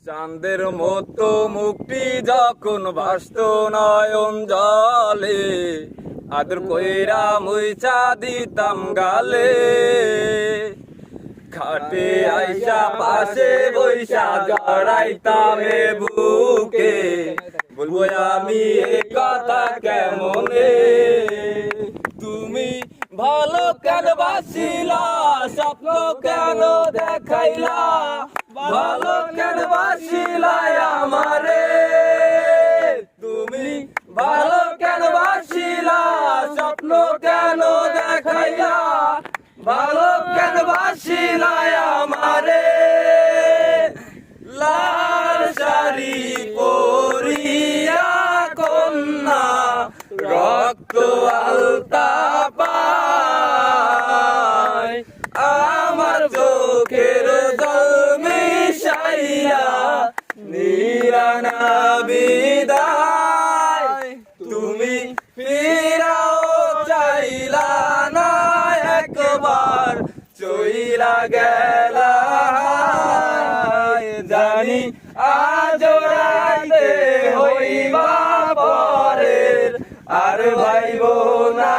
চাঁদের মতো মুক্তি যখন ভাসত নয়ন জলে, আদর কইরা মুইচা দিতাম গালে। খাটে আইসা পাশে বৈশা জড়াইতাম বুকে, বলবো আমি এই কথা কেমনে। তুমি ভালো কেন বাসিলা, স্বপ্ন কেন দেখাইলা, ভালো কেন বাসিলা আমারে। তুমি ভালো কেন বাসিলা, স্বপ্ন কেন দেখাইলা, ভালো কেন বাসিলা আমারে। লাল শাড়ি পরিয়া কন্যা রক্ত আলতা পায়, আমার চোখের জল মিশাইয়া নিরানা বিদায়। তুমি ফিরাও চাইলা না একবার, চইলা গেলা জানি আজ রাইতে হইবা পরের, আর ভাইব না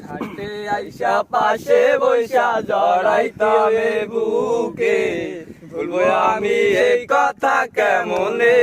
খাটে আইসা পাশে বৈশা জড়াইতাম বুকে, বলবো আমি এই কথা কেমনে।